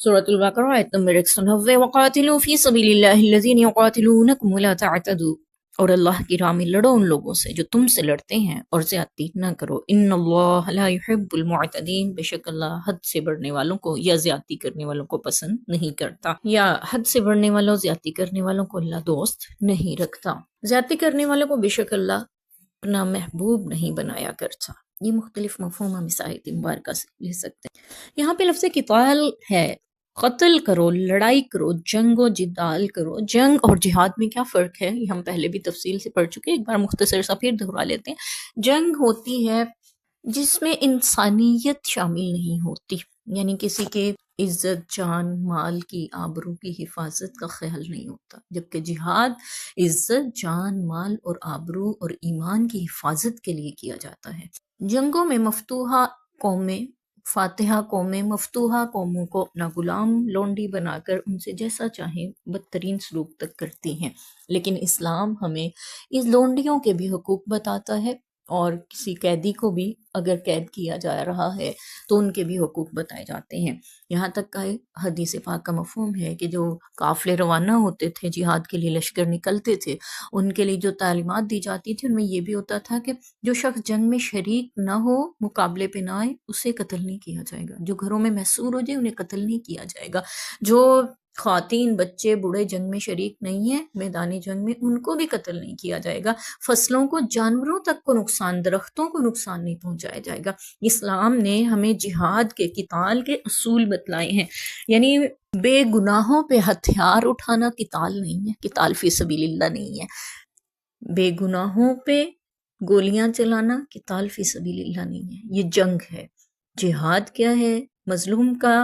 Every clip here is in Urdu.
سورۃ البقرہ آیت نمبر 190 وقاتلوا فی سبیل اللہ الذین یقاتلونکم ولا تعتدوا، اور اللہ کی راہ میں لڑو ان لوگوں سے جو تم سے لڑتے ہیں اور زیادتی نہ کرو، ان اللہ لا يحب المعتدین، بے شک اللہ حد سے بڑھنے والوں کو یا زیادتی کرنے والوں کو پسند نہیں کرتا، یا حد سے بڑھنے والوں زیادتی کرنے والوں کو اللہ دوست نہیں رکھتا۔ زیادتی کرنے والوں کو بے شک اللہ اپنا محبوب نہیں بنایا کرتا۔ یہ مختلف مفہوم ہم اس آیت مبارکہ سے لے سکتے ہیں۔ یہاں پہ لفظ قتال ہے، قتل کرو، لڑائی کرو، جنگ و جدال کرو۔ جنگ اور جہاد میں کیا فرق ہے یہ ہم پہلے بھی تفصیل سے پڑھ چکے ہیں، ایک بار مختصر سا پھر دہرا لیتے ہیں۔ جنگ ہوتی ہے جس میں انسانیت شامل نہیں ہوتی، یعنی کسی کے عزت، جان، مال کی، آبرو کی حفاظت کا خیال نہیں ہوتا، جبکہ جہاد عزت، جان، مال اور آبرو اور ایمان کی حفاظت کے لیے کیا جاتا ہے۔ جنگوں میں مفتوحہ قومیں، فاتحہ قومیں مفتوحہ قوموں کو اپنا غلام لونڈی بنا کر ان سے جیسا چاہیں بدترین سلوک تک کرتی ہیں، لیکن اسلام ہمیں اس لونڈیوں کے بھی حقوق بتاتا ہے، اور کسی قیدی کو بھی اگر قید کیا جا رہا ہے تو ان کے بھی حقوق بتائے جاتے ہیں۔ یہاں تک کہ حدیث پاک کا مفہوم ہے کہ جو قافلے روانہ ہوتے تھے، جہاد کے لیے لشکر نکلتے تھے، ان کے لیے جو تعلیمات دی جاتی تھی ان میں یہ بھی ہوتا تھا کہ جو شخص جنگ میں شریک نہ ہو، مقابلے پہ نہ آئے، اسے قتل نہیں کیا جائے گا۔ جو گھروں میں محصور ہو جائے انہیں قتل نہیں کیا جائے گا۔ جو خواتین، بچے، بوڑھے جنگ میں شریک نہیں ہیں میدانی جنگ میں، ان کو بھی قتل نہیں کیا جائے گا۔ فصلوں کو، جانوروں تک کو نقصان، درختوں کو نقصان نہیں پہنچایا جائے گا۔ اسلام نے ہمیں جہاد کے، قتال کے اصول بتلائے ہیں، یعنی بے گناہوں پہ ہتھیار اٹھانا قتال نہیں ہے، قتال فی سبیل اللہ نہیں ہے۔ بے گناہوں پہ گولیاں چلانا قتال فی سبیل اللہ نہیں ہے، یہ جنگ ہے۔ جہاد کیا ہے؟ مظلوم کا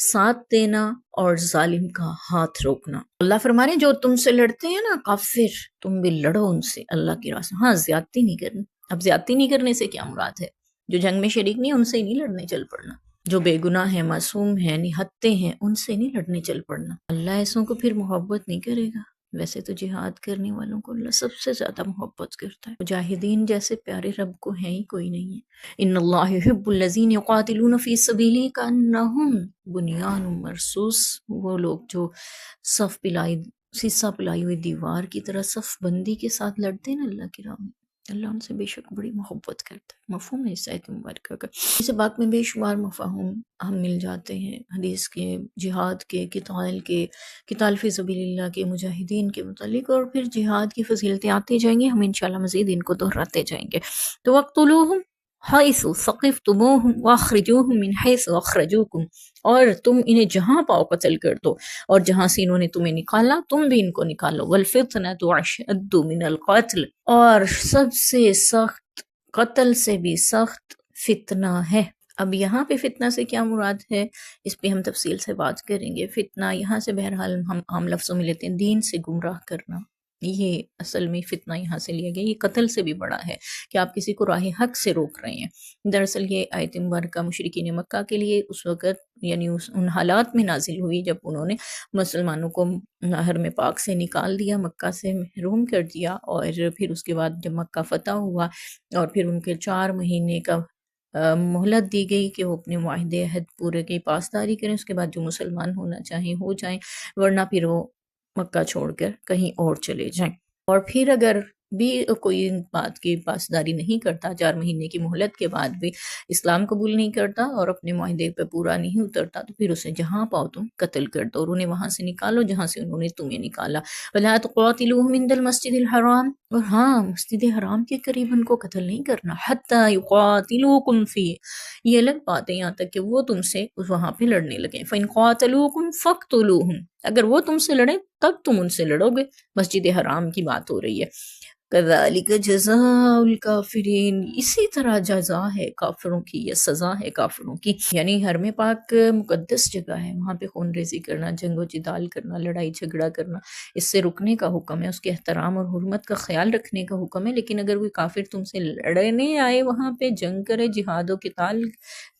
ساتھ دینا اور ظالم کا ہاتھ روکنا۔ اللہ فرما رہے ہیں جو تم سے لڑتے ہیں نا کافر، تم بھی لڑو ان سے اللہ کی راہ سے۔ ہاں، زیادتی نہیں کرنی۔ اب زیادتی نہیں کرنے سے کیا مراد ہے؟ جو جنگ میں شریک نہیں ان سے نہیں لڑنے چل پڑنا، جو بے گناہ ہیں، معصوم ہیں، نہتے ہیں، ان سے نہیں لڑنے چل پڑنا۔ اللہ ایسوں کو پھر محبت نہیں کرے گا۔ ویسے تو جہاد کرنے والوں کو اللہ سب سے زیادہ محبت کرتا ہے۔ مجاہدین جیسے پیارے رب کو ہیں ہی کوئی نہیں ہے۔ ان اللہ یحب الذین یقاتلون فی سبیلہ کانہم بنیان مرصوص، وہ لوگ جو صف پلائی، سیسا پلائی ہوئی دیوار کی طرح صف بندی کے ساتھ لڑتے ہیں نا اللہ کی راہ میں، اللہ ان سے بے شک بڑی محبت کرتا ہے۔ مفہوم ہے اس آیت مبارکہ کا۔ اس بات میں بے شمار مفاہیم ہم مل جاتے ہیں، حدیث کے، جہاد کے، قتال فی سبیل اللہ کے، مجاہدین کے متعلق، اور پھر جہاد کی فضیلتیں آتے جائیں گے، ہم انشاءاللہ مزید ان کو دہراتے جائیں گے۔ تو وَاقْتُلُوهُمْ حَيْثُ ثَقِفْتُمُوهُمْ وَأَخْرِجُوهُمْ مِنْ حَيْثُ أَخْرَجُوكُمْ، اور تم انہیں جہاں پاؤ قتل کر دو، اور جہاں سے انہوں نے تمہیں نکالا تم بھی ان کو نکالو۔ وَالْفِتْنَةُ أَشَدُّ مِنَ الْقَتْلِ، اور سب سے سخت، قتل سے بھی سخت فتنہ ہے۔ اب یہاں پہ فتنہ سے کیا مراد ہے اس پہ ہم تفصیل سے بات کریں گے۔ فتنہ یہاں سے بہرحال ہم عام لفظوں میں لیتے ہیں دین سے گمراہ کرنا، یہ اصل میں فتنہ یہاں سے لیا گیا۔ یہ قتل سے بھی بڑا ہے کہ آپ کسی کو راہ حق سے روک رہے ہیں۔ دراصل یہ آیت مبارکہ مشرکین مکہ کے لیے اس وقت، یعنی ان حالات میں نازل ہوئی جب انہوں نے مسلمانوں کو حرم پاک سے نکال دیا، مکہ سے محروم کر دیا، اور پھر اس کے بعد جب مکہ فتح ہوا اور پھر ان کے 4 مہینے کا مہلت دی گئی کہ وہ اپنے معاہدے عہد پورے کی پاسداری کریں، اس کے بعد جو مسلمان ہونا چاہیں ہو جائیں، ورنہ پھر وہ مکہ چھوڑ کر کہیں اور چلے جائیں۔ اور پھر اگر بھی کوئی بات کی پاسداری نہیں کرتا، 4 مہینے کی مہلت کے بعد بھی اسلام قبول نہیں کرتا اور اپنے معاہدے پہ پورا نہیں اترتا، تو پھر اسے جہاں پاؤ تم قتل کر دو، اور انہیں وہاں سے نکالو جہاں سے انہوں نے تمہیں نکالا۔ وَلَا تُقَاتِلُوهُمْ عِنْدَ الْمَسْجِدِ الْحَرَامِ، اور ہاں مسجد حرام کے قریب ان کو قتل نہیں کرنا۔ حَتَّى يُقَاتِلُوكُمْ فِيهِ، یہ الگ بات ہے یہاں تک کہ وہ تم سے وہاں پہ لڑنے لگیں۔ فَإِنْ قَاتَلُوكُمْ فَاقْتُلُوهُمْ، اگر وہ تم سے لڑیں تب تم ان سے لڑو گے۔ مسجد حرام کی بات ہو رہی ہے۔ كَذَلِكَ جَزَاءُ الْكَافِرِينَ، اسی طرح جزا ہے کافروں کی، یا سزا ہے کافروں کی۔ یعنی حرم پاک مقدس جگہ ہے، وہاں پہ خون ریزی کرنا، جنگ و جدال کرنا، لڑائی جھگڑا کرنا، اس سے رکنے کا حکم ہے، اس کے احترام اور حرمت کا خیال رکھنے کا حکم ہے۔ لیکن اگر کوئی کافر تم سے لڑنے آئے، وہاں پہ جنگ کرے، جہاد و قتال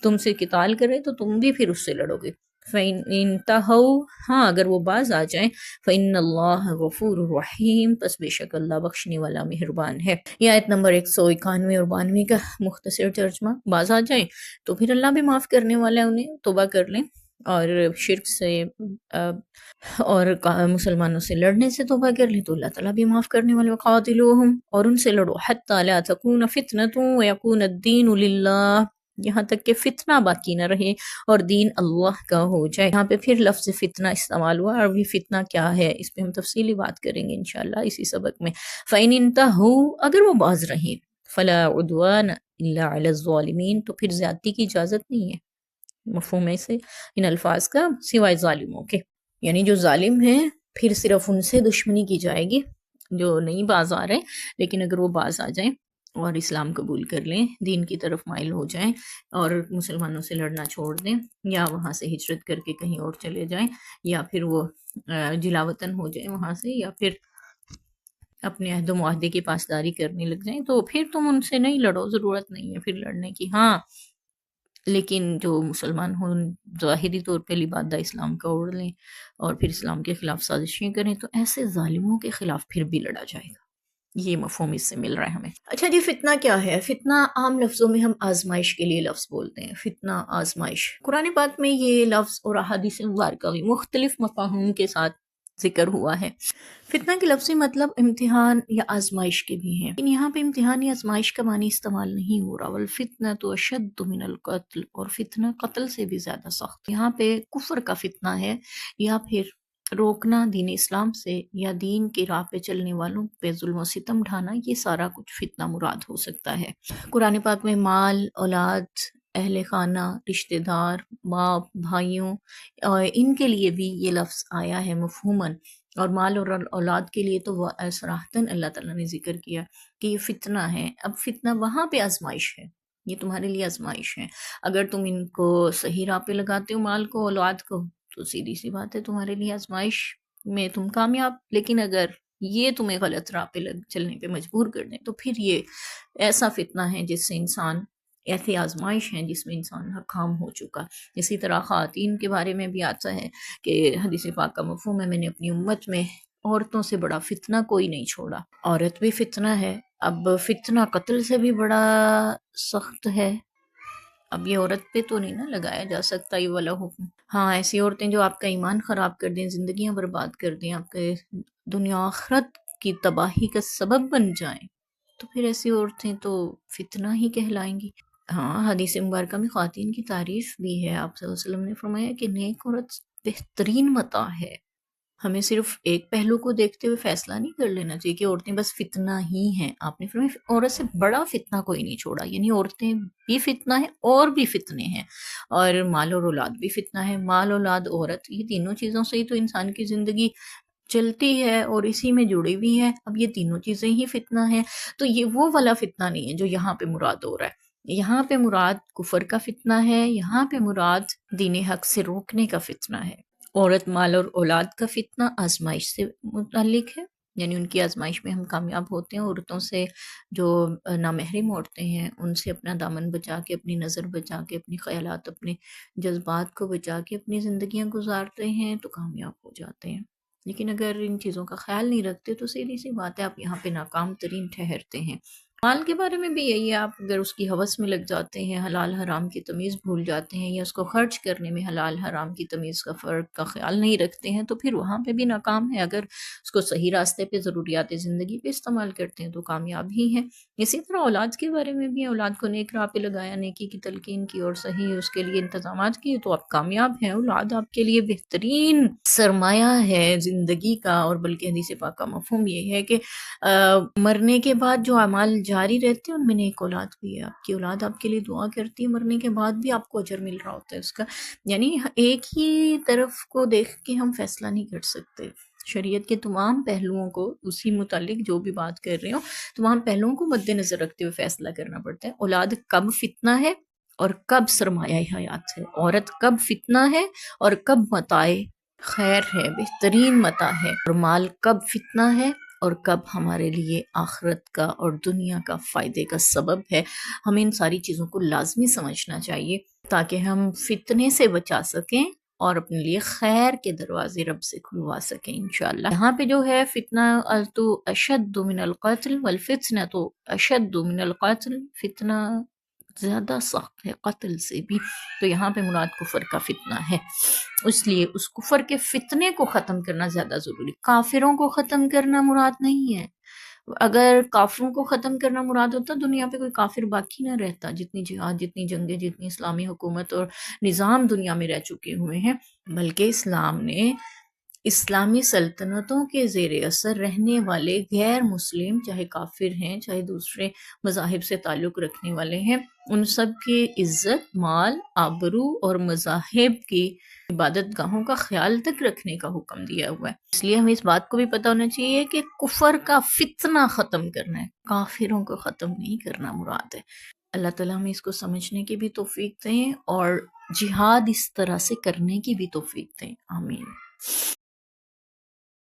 تم سے قتال کرے، تو تم بھی پھر اس سے لڑو گے۔ فَإِنْ انْتَهَوْا، ہاں اگر وہ باز آ جائیں، فَإِنَّ اللَّهَ غَفُورٌ رَحِيمٌ، پس بے شک اللہ بخشنے والا مہربان ہے۔ یہ آیت نمبر 191 اور 92 کا مختصر ترجمہ۔ باز آ جائیں تو پھر اللہ بھی معاف کرنے والا ہے، انہیں توبہ کر لیں اور شرک سے اور مسلمانوں سے لڑنے سے توبہ کر لی تو اللہ تعالیٰ بھی معاف کرنے والے، وقاتلوہم، اور ان سے لڑو حتی لا تکون فتنۃ ویکون الدین للہ، یہاں تک کہ فتنہ باقی نہ رہے اور دین اللہ کا ہو جائے۔ یہاں پہ پھر لفظ فتنہ استعمال ہوا، اور بھی فتنہ کیا ہے اس پہ ہم تفصیلی بات کریں گے انشاءاللہ اسی سبق میں۔ فَإِنِ انتہوا، اگر وہ باز رہیں، فلا عدوان الا علی الظالمین، تو پھر زیادتی کی اجازت نہیں ہے مفہوم ہے سے ان الفاظ کا، سوائے ظالموں کے، یعنی جو ظالم ہیں پھر صرف ان سے دشمنی کی جائے گی جو نہیں باز آ رہے، لیکن اگر وہ باز آ جائیں اور اسلام قبول کر لیں، دین کی طرف مائل ہو جائیں اور مسلمانوں سے لڑنا چھوڑ دیں، یا وہاں سے ہجرت کر کے کہیں اور چلے جائیں، یا پھر وہ جلا وطن ہو جائیں وہاں سے، یا پھر اپنے عہد و معاہدے کی پاسداری کرنے لگ جائیں، تو پھر تم ان سے نہیں لڑو، ضرورت نہیں ہے پھر لڑنے کی۔ ہاں لیکن جو مسلمان ہوں ظاہری طور پہ لبادہ اسلام کا اوڑھ لیں اور پھر اسلام کے خلاف سازشیں کریں، تو ایسے ظالموں کے خلاف پھر بھی لڑا جائے گا۔ یہ مفہوم اس سے مل رہا ہے ہمیں۔ اچھا جی، فتنہ کیا ہے؟ فتنہ عام لفظوں میں ہم آزمائش کے لیے لفظ بولتے ہیں، فتنہ آزمائش۔ قرآن پاک میں یہ لفظ اور احادیث مبارکہ بھی مختلف مفاہیم کے ساتھ ذکر ہوا ہے۔ فتنہ کے لفظی مطلب امتحان یا آزمائش کے بھی ہیں، لیکن یہاں پہ امتحان یا آزمائش کا معنی استعمال نہیں ہو رہا، والفتنہ اشد من القتل، اور فتنہ قتل سے بھی زیادہ سخت۔ یہاں پہ کفر کا فتنہ ہے، یا پھر روکنا دین اسلام سے، یا دین کی راہ پہ چلنے والوں پہ ظلم و ستم ڈھانا، یہ سارا کچھ فتنہ مراد ہو سکتا ہے۔ قرآن پاک میں مال، اولاد، اہل خانہ، رشتہ دار، باپ، بھائیوں، اور ان کے لیے بھی یہ لفظ آیا ہے مفہوماً، اور مال اور اولاد کے لیے تو وہ صراحتاً اللہ تعالیٰ نے ذکر کیا کہ یہ فتنہ ہے۔ اب فتنہ وہاں پہ آزمائش ہے، یہ تمہارے لیے آزمائش ہے۔ اگر تم ان کو صحیح راہ پہ لگاتے ہو، مال کو، اولاد کو، تو سیدھی سی بات ہے تمہارے لیے آزمائش میں تم کامیاب، لیکن اگر یہ تمہیں غلط راہ پہ چلنے پہ مجبور کر دیں، تو پھر یہ ایسا فتنہ ہے جس سے انسان، ایسی آزمائش ہیں جس میں انسان ناکام ہو چکا۔ اسی طرح خواتین کے بارے میں بھی آتا ہے کہ حدیث پاک کا مفہوم ہے، میں نے اپنی امت میں عورتوں سے بڑا فتنہ کوئی نہیں چھوڑا۔ عورت بھی فتنہ ہے، اب فتنہ قتل سے بھی بڑا سخت ہے۔ اب یہ عورت پہ تو نہیں نا لگایا جا سکتا یہ والا حکم۔ ہاں، ایسی عورتیں جو آپ کا ایمان خراب کر دیں، زندگیاں برباد کر دیں، آپ کے دنیا آخرت کی تباہی کا سبب بن جائیں، تو پھر ایسی عورتیں تو فتنہ ہی کہلائیں گی۔ ہاں، حدیث مبارکہ میں خواتین کی تعریف بھی ہے، آپ صلی اللہ علیہ وسلم نے فرمایا کہ نیک عورت بہترین متاع ہے۔ ہمیں صرف ایک پہلو کو دیکھتے ہوئے فیصلہ نہیں کر لینا چاہیے کہ عورتیں بس فتنہ ہی ہیں۔ آپ نے فرمایا عورت سے بڑا فتنہ کوئی نہیں چھوڑا، یعنی عورتیں بھی فتنہ ہیں اور بھی فتنے ہیں، اور مال اور اولاد بھی فتنہ ہے۔ مال، اولاد، عورت، یہ تینوں چیزوں سے ہی تو انسان کی زندگی چلتی ہے اور اسی میں جڑی ہوئی ہے۔ اب یہ تینوں چیزیں ہی فتنہ ہیں، تو یہ وہ والا فتنہ نہیں ہے جو یہاں پہ مراد ہو رہا ہے۔ یہاں پہ مراد کفر کا فتنہ ہے، یہاں پہ مراد دین حق سے روکنے کا فتنہ ہے۔ عورت، مال اور اولاد کا فتنہ آزمائش سے متعلق ہے، یعنی ان کی آزمائش میں ہم کامیاب ہوتے ہیں۔ عورتوں سے جو نامحرم عورتیں ہیں، ان سے اپنا دامن بچا کے، اپنی نظر بچا کے، اپنے خیالات، اپنے جذبات کو بچا کے اپنی زندگیاں گزارتے ہیں تو کامیاب ہو جاتے ہیں۔ لیکن اگر ان چیزوں کا خیال نہیں رکھتے تو سیدھی سی بات ہے آپ یہاں پہ ناکام ترین ٹھہرتے ہیں۔ مال کے بارے میں بھی یہی ہے، آپ اگر اس کی ہوس میں لگ جاتے ہیں، حلال حرام کی تمیز بھول جاتے ہیں، یا اس کو خرچ کرنے میں حلال حرام کی تمیز کا فرق کا خیال نہیں رکھتے ہیں، تو پھر وہاں پہ بھی ناکام ہے۔ اگر اس کو صحیح راستے پہ، ضروریات زندگی پہ استعمال کرتے ہیں تو کامیاب ہی ہیں۔ اسی طرح اولاد کے بارے میں بھی، اولاد کو نیک راہ پہ لگایا، نیکی کی تلقین کی اور صحیح اس کے لیے انتظامات کیے تو آپ کامیاب ہیں۔ اولاد آپ کے لیے بہترین سرمایہ ہے زندگی کا، اور بلکہ حدیث پاک کا مفہوم یہ ہے کہ مرنے کے بعد جو اعمال جاری رہتے ہیں ان میں نیک اولاد بھی ہے۔ آپ کی اولاد آپ کے لیے دعا کرتی ہے، مرنے کے بعد بھی آپ کو اجر مل رہا ہوتا ہے اس کا۔ یعنی ایک ہی طرف کو دیکھ کے ہم فیصلہ نہیں کر سکتے، شریعت کے تمام پہلوؤں کو اسی متعلق جو بھی بات کر رہے ہوں، تمام پہلوؤں کو مد نظر رکھتے ہوئے فیصلہ کرنا پڑتا ہے۔ اولاد کب فتنہ ہے اور کب سرمایہ حیات ہے، عورت کب فتنہ ہے اور کب متاع خیر ہے، بہترین متاع ہے، اور مال کب فتنہ ہے اور کب ہمارے لیے آخرت کا اور دنیا کا فائدے کا سبب ہے۔ ہمیں ان ساری چیزوں کو لازمی سمجھنا چاہیے تاکہ ہم فتنے سے بچا سکیں اور اپنے لیے خیر کے دروازے رب سے کھلوا سکیں انشاءاللہ۔ یہاں پہ جو ہے فتنہ تو اشد من القتل والفتنہ تو اشد من القتل، فتنہ زیادہ سخت ہے قتل سے بھی. تو یہاں پہ مراد کفر کا فتنہ ہے، اس لیے اس کفر کے فتنے کو ختم کرنا زیادہ ضروری. کافروں کو ختم کرنا مراد نہیں ہے. اگر کافروں کو ختم کرنا مراد ہوتا دنیا پہ کوئی کافر باقی نہ رہتا. جتنی جہاد، جتنی جنگیں، جتنی اسلامی حکومت اور نظام دنیا میں رہ چکے ہوئے ہیں، بلکہ اسلام نے اسلامی سلطنتوں کے زیر اثر رہنے والے غیر مسلم، چاہے کافر ہیں چاہے دوسرے مذاہب سے تعلق رکھنے والے ہیں، ان سب کی عزت، مال، آبرو اور مذاہب کی عبادت گاہوں کا خیال تک رکھنے کا حکم دیا ہوا ہے. اس لیے ہمیں اس بات کو بھی پتہ ہونا چاہیے کہ کفر کا فتنہ ختم کرنا ہے، کافروں کو ختم نہیں کرنا مراد ہے. اللہ تعالیٰ ہمیں اس کو سمجھنے کی بھی توفیق دیں اور جہاد اس طرح سے کرنے کی بھی توفیق دیں. آمین.